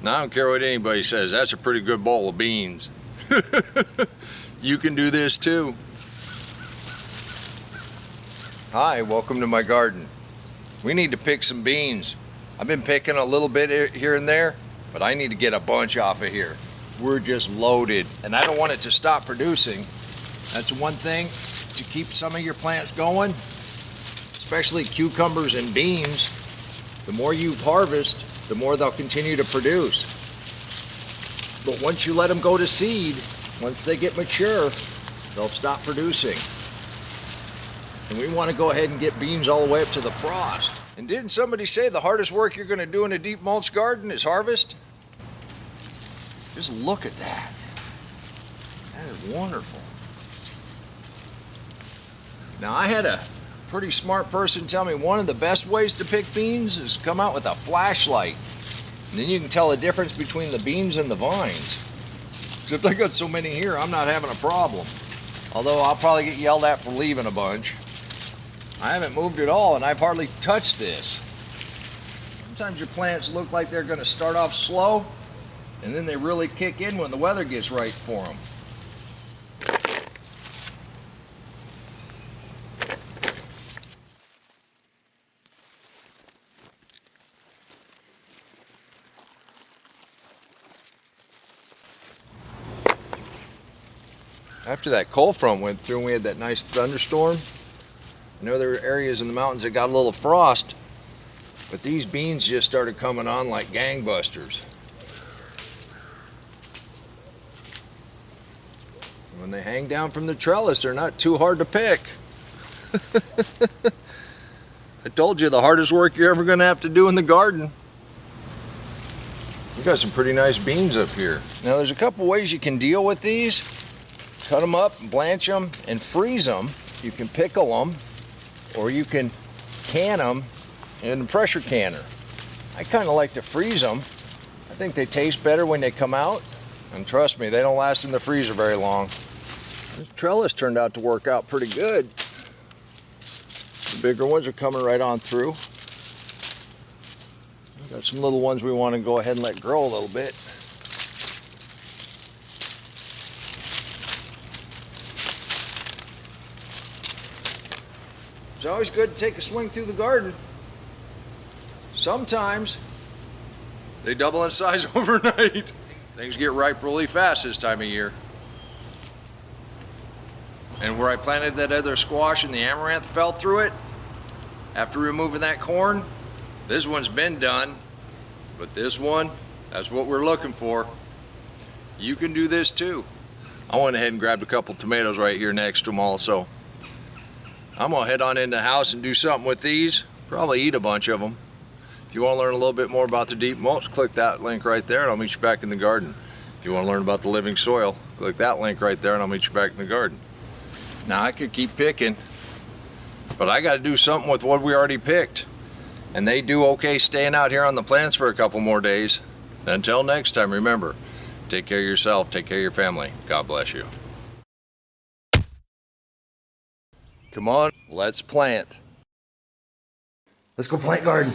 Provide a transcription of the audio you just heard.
Now, I don't care what anybody says, that's a pretty good bowl of beans. You can do this too. Hi, welcome to my garden. We need to pick some beans. I've been picking a little bit here and there, but I need to get a bunch off of here. We're just loaded, and I don't want it to stop producing. That's one thing to keep some of your plants going, especially cucumbers and beans. The more you harvest, the more they'll continue to produce. But once you let them go to seed, once they get mature, they'll stop producing. And we want to go ahead and get beans all the way up to the frost. And didn't somebody say the hardest work you're going to do in a deep mulch garden is harvest? Just look at that. That is wonderful. Now, I had a pretty smart person tell me one of the best ways to pick beans is come out with a flashlight. And then you can tell the difference between the beans and the vines. Except I got so many here, I'm not having a problem. Although I'll probably get yelled at for leaving a bunch. I haven't moved at all, and I've hardly touched this. Sometimes your plants look like they're going to start off slow, and then they really kick in when the weather gets right for them. After that cold front went through and we had that nice thunderstorm, I know there were areas in the mountains that got a little frost, but these beans just started coming on like gangbusters. When they hang down from the trellis, they're not too hard to pick. I told you, the hardest work you're ever going to have to do in the garden. We've got some pretty nice beans up here. Now there's a couple ways you can deal with these. Cut them up, blanch them, and freeze them. You can pickle them, or you can can them in a pressure canner. I kind of like to freeze them. I think they taste better when they come out, and trust me, they don't last in the freezer very long. This trellis turned out to work out pretty good. The bigger ones are coming right on through. We've got some little ones we want to go ahead and let grow a little bit. It's always good to take a swing through the garden. Sometimes they double in size overnight. Things get ripe really fast this time of year. And where I planted that other squash and the amaranth fell through it, after removing that corn, this one's been done. But this one, that's what we're looking for. You can do this too. I went ahead and grabbed a couple tomatoes right here next to them also. I'm gonna head on in the house and do something with these. Probably eat a bunch of them. If you want to learn a little bit more about the deep mulch, click that link right there and I'll meet you back in the garden. If you want to learn about the living soil, click that link right there and I'll meet you back in the garden. Now I could keep picking, but I got to do something with what we already picked. And they do okay staying out here on the plants for a couple more days. Until next time, remember, take care of yourself, take care of your family. God bless you. Come on, let's plant. Let's go plant garden.